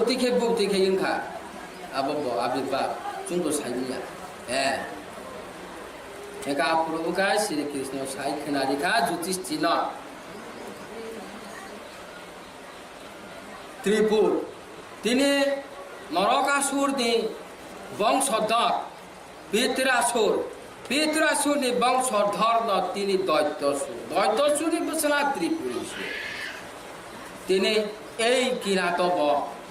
bukti ke yingka abo abirba jungdo sainya eka Prabhu ka Sri Krishna sai khenari ka Yudhishthira Tripura তিনি নরকাসুরনি বংশধর পিতৃাসুরনি বংশধর তিনি দৈত্যসুরনি বসনা ত্রিপুরীসুর তিনি এই কিরাতব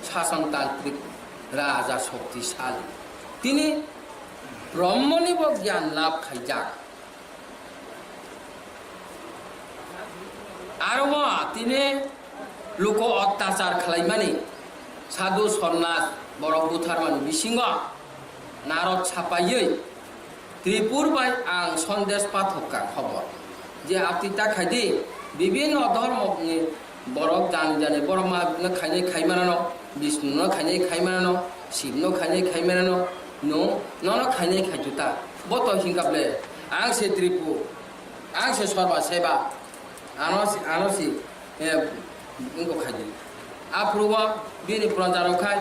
শাসনতান্ত্রিক রাজা শক্তিশালী তিনি ব্রহ্মনিব জ্ঞান লাভ খাইজাক আরব তিনি লোক অত্যাচার খালাইমানি সাধু সন্ন্যাস বড় বুথারমানি বিসিংহ নারদ ছাপাইयै ত্রিপুর বাই আং সন্দেশ পাঠকা খবর যে আতিতা খাইদি বিভিন্ন ধর্মনি বরক জানি বড় মা খাইনে খাইমানানো বিষ্ণু খাইনে খাইমানানো শিবনো খাইনে খাইমানানো নো খাইনে খাইতুতা বত হিংকাবলে আং সে ত্রিপুর আং সে সর্বা সেবা আনসি इनको खाई दे अपूर्व बिनी प्रचारों खाई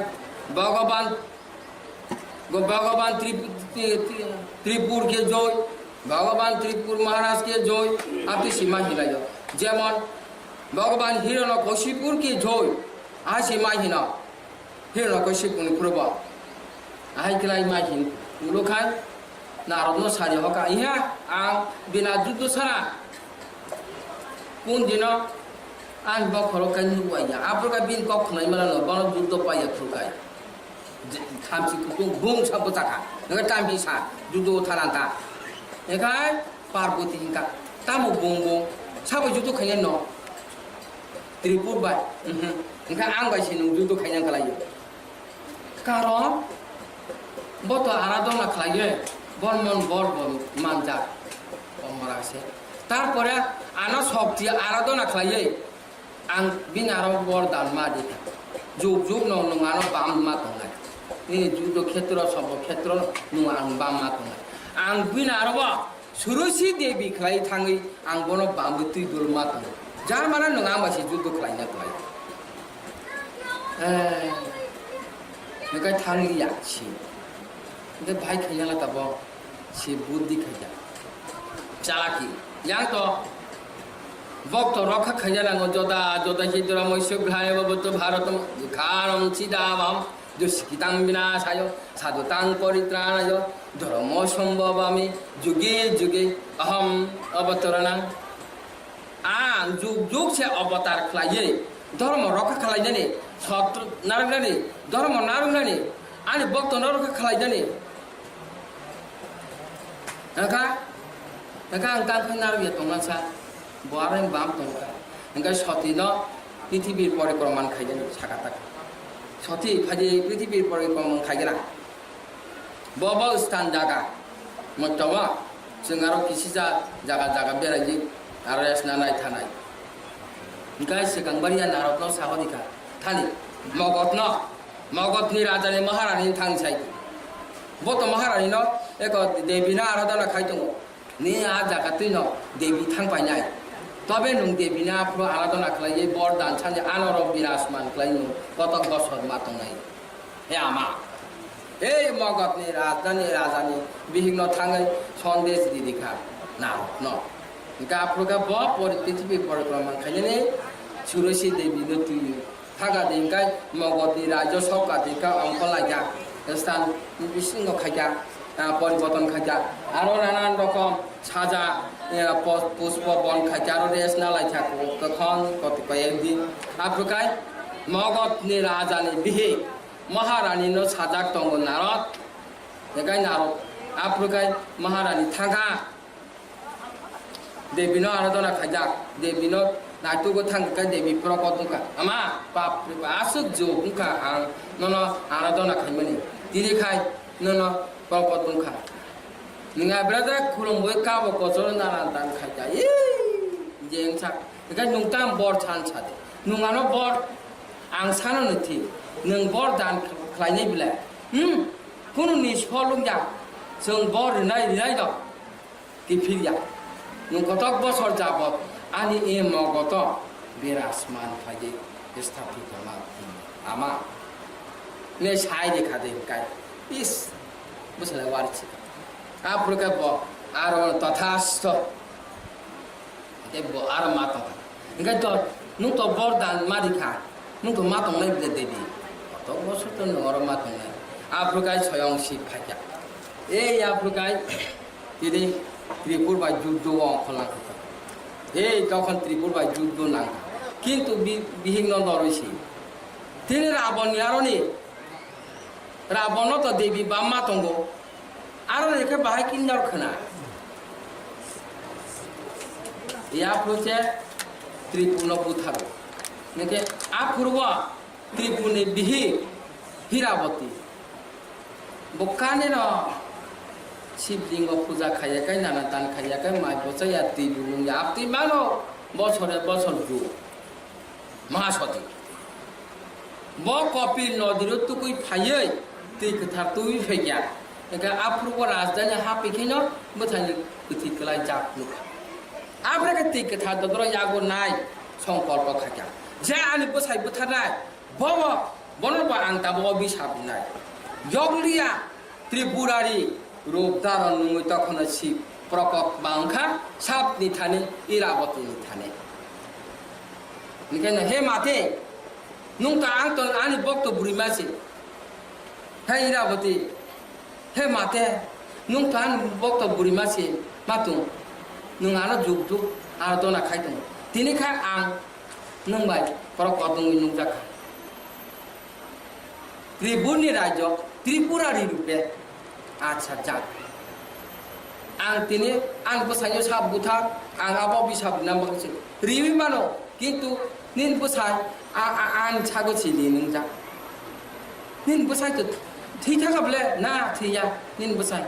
भगवान त्रिपुर के जोय भगवान त्रिपुर महाराज के जोय आपकी सीमा हिलायो जेमन भगवान हिरण्यकशिपुर के जोय आज सीमा हिना हिरण्यकशिपुर पूर्व आई किलाई माहिन उलो खाई नारद नो सारी होका इहा आ बिना जुद्ध सरा कौन दिना आं बखरो काइन नुवाया आप्रका बिन कखनाय मालानो बन जुद्ध पाया खुकाय थामसि कुकुं बुं साबो जाका नगा टाइम सा जुद्ध थानांता एखाय पार्वती हिंका तामो बुं बुं साबो जुद्ध खायन न त्रिपुर बाय इनका आं बायसि नु जुद्ध खायन खालायो कारण बत आराधना खालायो बर्मन बर्बन मानजा अमरासे तारपरे आना शक्ति आराधना खालायो आं बिनारो बरदान मा देखा जुग न नङानो बाम मा दंनाय नि जुद्ध क्षेत्र सब क्षेत्र नङा आं बाम मा दंनाय आं बिनारो सुरसि देवी खलाय थाङै आं बनो बामबुति दुल मा दं जार माना नङा मासे जुद्ध खलायना खलाय नगाय थांलिया छि दे भाई खैला तब से बुद्धि खैया चालाकी यां तो भक्त रखा खैजाना जोदा जोदा हिद्रा मैश्य भ्राय बबत भारतम खारम चिदावम दुष्कितां विनाशाय साधुतां परित्राणाय धर्म संभवामि जुगे जुगे अहम अवतरणं आं जुग जुग से अवतार खलायै धर्म रखा खलायनानै सत्र नारंनानै धर्म नारंनानै आनि भक्त नरखा खलायनानै नका आं तांखै नारबिया तंनासा बारें बाम तंका इनका सती न पृथ्वीर परिक्रमण खाइजन साकाता सती फाजे पृथ्वीर परिक्रमण खाइगरा बब स्थान जागा मतवा जोंगारो किसिजा जागा जागा बेरायजि आरो यासना नाय थानाय इनका सिगांबारिया नारदन साहदिका थानि मगधनि राजानि महारानी थांसाय बत महारानी न एक देवीना आराधना खाइदङ नि आ जागा तुइन देवी थांबायनाय तबे नुं देवीना प्र आराधना खालायै बरदान सानजे आनर बिराजमान खालायनु कतक बसर मातंनाय हे आमा ए मगधनि राजानि बिहिग्न थाङै सन्देश दिदिखा नारद न गाफ्रुगा ब पृथ्वी परिक्रमण खायने सुरसि देवी न तुयु थागा देंगाय मगधनि राज्य सौकातिका अंकलाया स्थान बिसिंग खायगा परिवर्तन खायगा आरो नानान रकम साजा पुष्प बन खायगा आरो रेसना लायथा कखन कतकयदि आफ्रुकाय मगधनि राजानि बिहि महारानी न साजाक दङ नारद एगाय नारद आफ्रुकाय महारानी थागा देवी न आराधना खायगा देवी न नायतुगो थांगा देवी प्रकटुका आमा बाप आसुक जोगुका आं नन आराधना खायमनि दिनै खाय नन प्रकटुका नङा ब्रादा खुलुमबो काबो कचर नारान दान खायगा ए जेंसा एगाय नुंताम बर सान सादे नुङानो बर आं सानो नथि नों बर दान खालायनाय बिला कुनु निष्फलुं जा जों बर रिनाय दं गिफिरिया नों कतक बसर जाबत आनि ए मगत बिराजमान फायदे स्थापित आमा 내 사이에 가득까이 이스 무슨 와르치 앞으로가 뭐 아로 따타스토 이게 뭐 아로 마타 그러니까 또 눈도 버단 마디카 눈도 마통 내비데 데비 또 무슨 또 너로 마통 내 앞으로가 소용시 파자 에 앞으로가 이리 त्रिपुर जुद्ध खला तखन त्रिपुर जुद्ध ना किंतु विहीन दरसी तीन रावण रावण तो देवी बामा तंगो आरो एके बाहाय किन्नर खना या प्रोचे त्रिपुर बुथारो नेके आफुरव त्रिपुर ने बिही हीरावती बोकाने न शिवलिंग पूजा खाया कहीं नाना तान खाया कहीं माय बच्चा या तीबी मुंग या आप तीन मानो बसर जो महासती बो कॉपी नदीरो तो कोई फाये तीक थार तो भी फेंकिया लेकिन आप लोग राजधानी हाँ पिखे न बताइए कुछ कलाई जाप लोग आप लोग तीक थार तो दरो यागो नाय संकल्प खाया जे आने बसाई बता नाय बाबा बनो बा अंता बाबा भी साब नाय योगलिया त्रिपुरारी रूपदार नुंगै तखन शिव प्रकोप बांखा साप निथाने इरावती निथाने निकन हे माथे नुंग आंग तो आनि बक्त बुरिमासे हे इरावती हे माथे नुंग आनि बक्त बुरिमासे मातु नुंग आनो जुग जुग आरो दना खायदों दिनै खा आं नोंबाय प्रकोप नुंगै नुंग जाखा त्रिपुरनि राज्य त्रिपुरारि रूपे अच्छा जाग आं तिने आं बसायो साब बुथा आं आबो बिसाब नाम बसे रिवि मानो किंतु निन बसाय आं छागो छिलि नों जा निन बसाय तो थै थागाबले ना थैया निन बसाय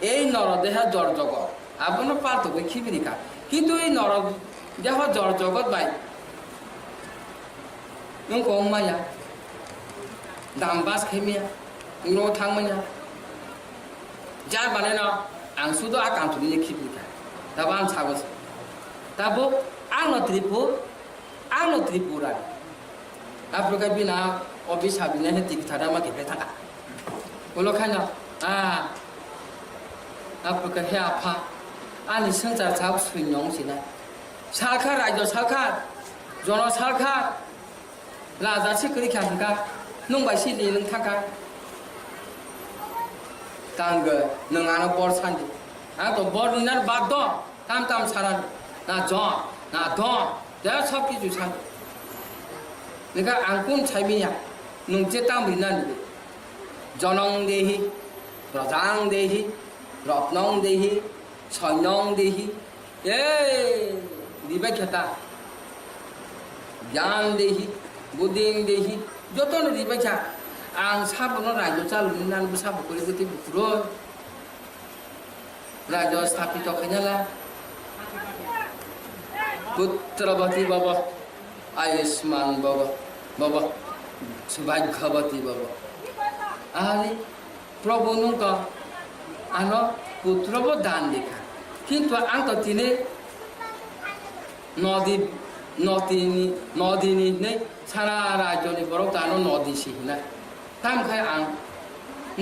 ए नर देहा जर जगत आबनो पातो बे खिबिरिका किंतु ए नर देहा जर जगत बाय नों को माया दामबास खेमिया नो थांमया जार बाने ना आं सुदो आकां तुनि खिबिका दाबा आं सागो दाबो आं न त्रिपुरा आफ्रिका बिना अफिस हाबिना हे टिक थादा मा केफे थाका बोलो खाना आफ्रिका हे आफा आनि संसार साब सुइनों सिना सालखा राज्य सालखा जन सालखा राजा सिकरि खानका नंबाय सिलि नों थाका तांगो नोंआनो बर सान्दि आं तो बर निनार बाद द ताम सारान ना ज ना द दा सब किजु सान नेका आं कोन छाइमिया नोंजे ताम रिनानि जनं देहि प्रजां देहि रत्नं देहि सैन्यं देहि ए दिबे खेता ज्ञान देहि बुद्धिं देहि जतन दिबे खा आं साबनो राज्य चालुनि नानबो साबो करि गति बुरो राज्य स्थापित खैनाला पुत्रवती बाबा आयुष्मान बाबा सौभाग्यवती बाबा आले प्रभु नुका आनो पुत्रबो दान देखा किंतु आं तो तिने नदीनि नै सारा राज्यनि बरक दानो नदी सिहिना ताम खाय आं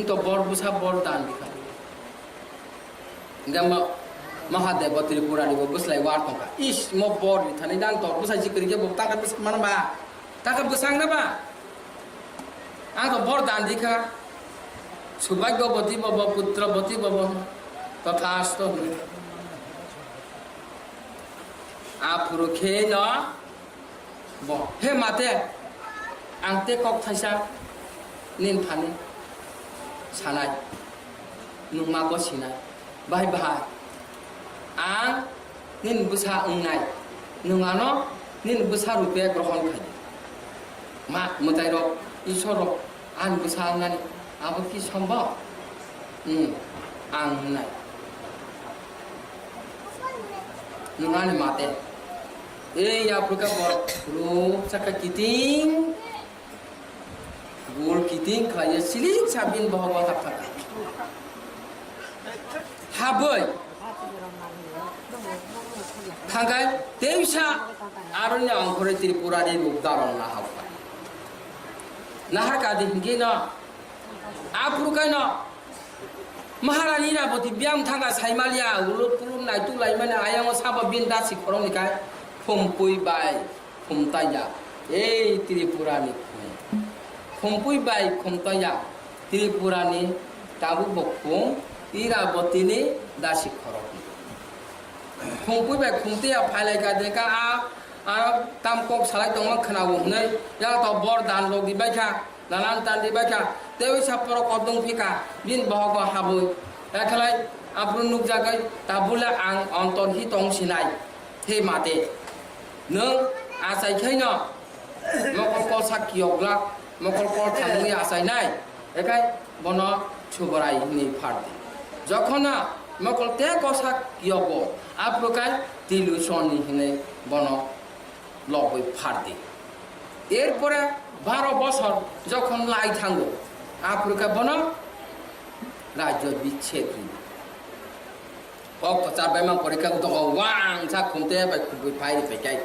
तो बर बुसा बर दान देखा गम महादेव त्रिपुरानि बसलाय वारतंका इस म बर थानै दान तो बुसा जिकरिके बक्ता का बस मानबा ताका बुसांना बा आं तो बर दान देखा सौभाग्यवती बाबा पुत्रवती बाबा तथास्तु आफुरुखे न ब हे माते आंते कक थाइसा निन थाने सानाय नुमा गसिनाय बाय बाय आं निन बुसा उंनाय नुङानो निन बुसा रुपे ग्रहण खाय मा मतायरो ईश्वर आं बुसा उंनानै आबो कि सम्भव आं उंनाय नुङानि माते ए आफुका बर रूप सका कितिं गोल कितिं खाय सिलिं साबिन बहवा थाका हाबै थांगाय देवसा आरण्य अंकुरे त्रिपुरानि रूप दारं ना हाबा nahar ka di hingi no apru kai no maharani na boti biam thanga saimalia ulut pulum nai tu lai mana ayang saba bin dasi korong ni kai phumpui bai phumtaya ei tripurani phumpui bai phumtaya tripurani tabu bokung iraboti ni dasi korong phumpui bai phumtia phalai ka de ka a tam kok salai tong ma khana wo nei ya to bor dan log di bai kha nanan tan di bai kha tewi sapro kodong phika bin bogo habu ekhalai aprun nuk jagai tabula ang onton hi tong sinai he mate nung asai khai no mokol ko sakyogla mokol ko thamui asai nai ekai bono Subrai ni phardi jokhona mokol te ko sakyogo aprokai dilution ni hine bono লবই fur দি এরপরে 12 বছর যখন লাই থাঙ্গো Africa বন রাজ্য বিচ্ছেদ cock চাবাই মা পরীক্ষা তো ওয়াং সা খুমতে বাই খুবই ফাই রে phi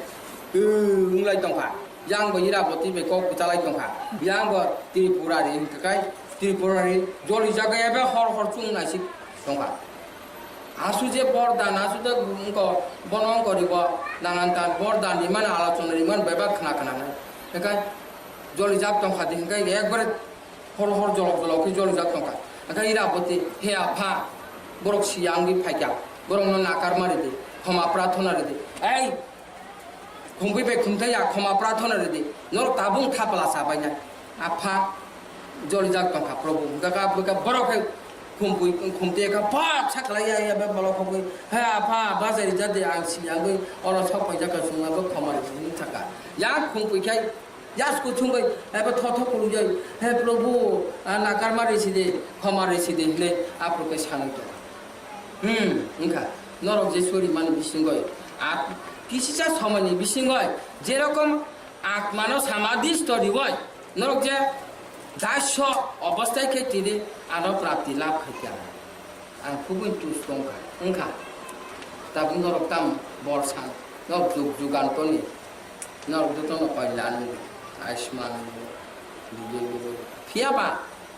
উংলাই দংফা yang bo ira boti be kok চালাই দংফা yang bo ত্রিপুরা রে কাই ত্রিপুরা রে জলি জায়গায় বে হর হর চুং নাইছি দংফা আসুজে বরদান আসুদে বনং করিব নানানতান বরদান ইমান আলোচনা ইমান বেবা খানা খানা নাই একাই জলি জাপ টংখা দিন গাই একবারে হর হর জলক জলক জলি জাপ টংখা একাই ইরাবতী হে আফা বরক সিয়াঙ্গি ফাইকা বরং নাকার মারি দে ক্ষমা প্রার্থনা রে দে এই খুমবি বে খুমতাইয়া ক্ষমা প্রার্থনা রে দে নর তাবুং থাপলা সাবাই না আফা জলি জাপ টংখা প্রভু গাকা বকা বরক খুমপুই খুমতে ka pa chaklaya ya be balo khoi ha pa bazari jade ang si ang goi oro sopai jaka sunga bo khamar ni thaka ya খুমপুই khai ya sku chungbai ha be tho tho kulu jai he prabhu nakar mari si de khamar si de le apruke sanai to inka norok je sori mani bisingoi at kisisa samani bisingoi যেরকম আত্মানো সমাধি স্তরি হয় নরক যে দাস্য অবস্থায় ক্ষেত্রে আরো প্রাপ্তি লাভ খাইতে আর খুবই তুষ্টংখা ওংখা তাবু নরক তাম বর্ষান নরক যুগ যুগান্তনি নরক দুতন কল্যাণ আয়ুষ্মান ফিয়াবা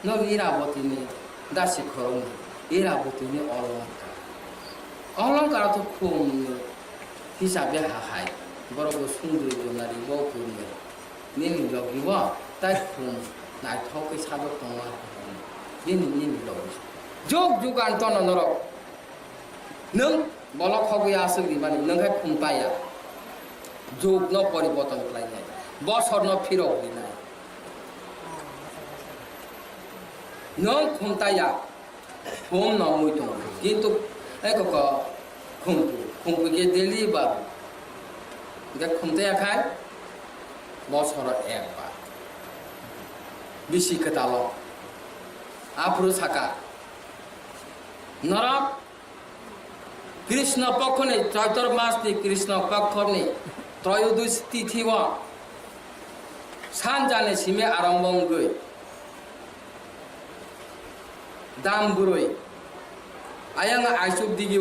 নরক ইরাবতীনি দাসী খরং ইরাবতীনি অলঙ্কার অলঙ্কার তো খুব হিসাবে হাহাই বড় সুন্দরী জনারি বকুরমে নিনি লগিব তাই খুব নাই থকে সাধক তোমার নিনি নিনি লগি যোগ যুগান্তন নরক নং বলক হবই আসগি মানে নংখাই খুমপায়া যোগ ন পরিবর্তন খাইনাই বছর ন ফিরক দিনাই নং খুমতায়া খুম ন মুই দং কিন্তু একক খুমপুকে দিলি বাবু এটা খুমতায়া খাই বছর একবার বেশি কেতাল আপ্রু থাকা নরক কৃষ্ণ পক্ষ নেই চৈতর মাস নেই কৃষ্ণ পক্ষ নেই ত্রয়োদশ তিথি সান জানে সিমে আরম্ভ গই দাম বুড়ই আয়াং আইসুব দিগি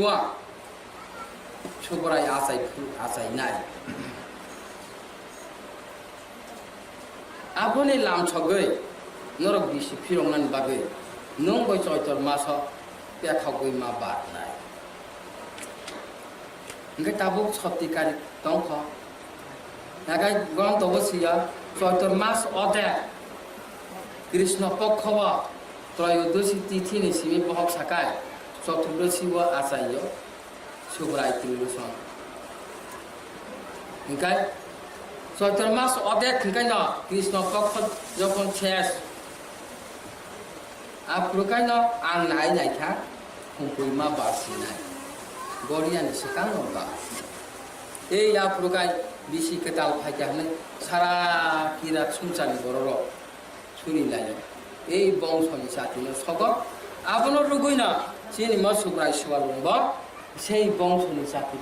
সুবরাই আসাই আসাই নাই আপনি লাম ছগৈ নরক বিশি ফিরংনান বাগৈ নং বই চৈতর মাস পেখাগৈ মা বাদ নাই ইংকে তাবুক সত্যিকারী দংখ নাগাই গরম তবসিয়া চৈতর মাস অদে কৃষ্ণ পক্ষ ত্রয়োদশী তিথি নিসিমি বহক সাকায় চতুর্দশী আচার্য সুবরাই ত্রিলোচন ইংকাই চৈতর মাস অদে ইংকাই ন কৃষ্ণ পক্ষ যখন শেষ আপ্রকাই ন আং নাই নাইখা হুঁকুই মা বাসি নাই গড়িয়ানি সেকাং নবা এই আপ্রকাই বিশি কেতাল ফাইকা হলে সারা কিরা সুমচানি বড় শুনি লাগে এই বংশনি জাতি সগ আপনার রুগুই না চিনি ম সুব্রাই সোয়ালুং সেই বংশনি জাতি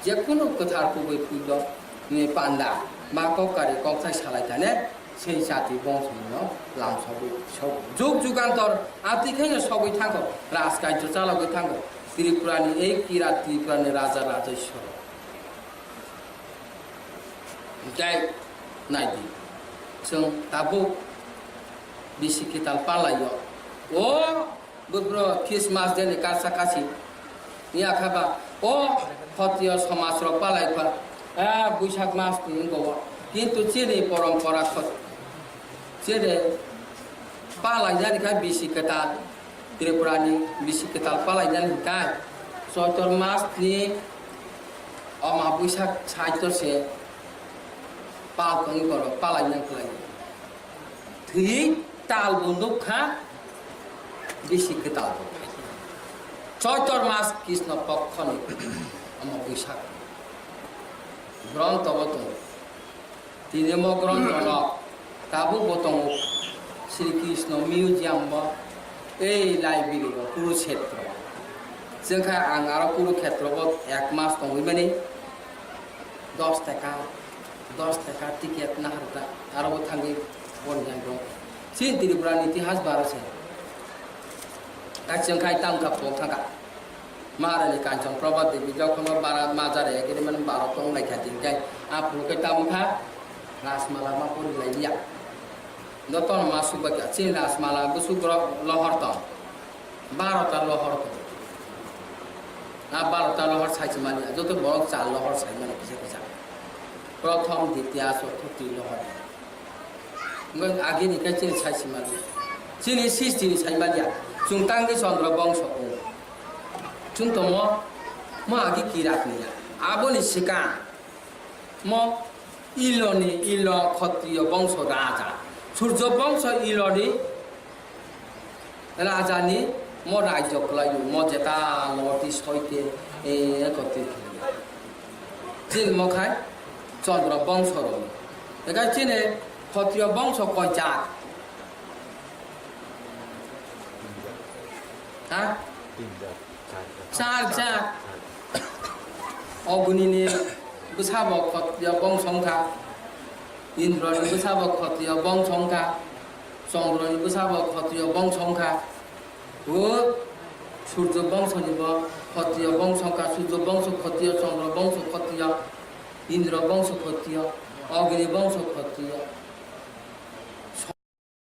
যে কোনো কথার খুবই ফুল পান্ডা বা ককারি কক্সাই সালাই থানে সেই জাতি বংশনি লাম সবই সব যুগ যুগান্তর আতিখাইনো সবই থাকো রাজকার্য চালকই থাকো ত্রিপুরানি এই কিরা ত্রিপুরানি রাজা রাজেশ্বর যাই নাইদি जों दाबो bisikital palayo o bubro Christmas den kasa kasi niya khaba o khatiyo samas ro palai pa buishak mas tin go kintu chini parampara khot chede palai jani ka bisikatal Tripurani bisikatal palai jani ka soitor mas ni oma buishak chaitor se pal kong koro palai yang klai thi tal bunduk kha bisikatal soitor mas Krishna pokkhoni oma buishak গ্রন্থ বত তিনম গ্রন্থ তাবু বতং Shrikrishna museum এই library Kurukshetra जोंखा आं आरो कुरुक्षेत्र एक मास दंबायमाने 10 टाका ticket नाहरता आरो थांगे बनजाय दं सिन त्रिपुरानि इतिहास बारसे जोंखा तांका थांगा Marani kancang probat di bijak koma barat mazar ya kiri mana barat tong lagi hati kai apa kita muka ras malam apa lagi ya Doton masuk bagi aceh ras malam busuk lohor tong barat lohor tong barat lohor saya cuma ni itu borok cal lohor saya mana bisa Prothom ditya sotuti lohor Nggak agi ni kai cini saya cuma ni cini sis cini saya mana ya Jungtang di sondra bangsa chúng tôi mo agi kirat ni aboni sika mo ilo khatiyo bangsa raja surjo bangsa iloni raja ni mo rajya klayu mo jeta loti soite e khati jil mo khai chandra bangsa ro ega chine khatiyo bangsa koi cha ha cha oguni ni busabo khatiya bong songkha indra ni busabo khatiya bong songkha sondra ni busabo khatiya bong songkha o surjo bong sonibo khatiya bong songkha surjo bong khatiya sondra bong khatiya indra bong khatiya oguni bong khatiya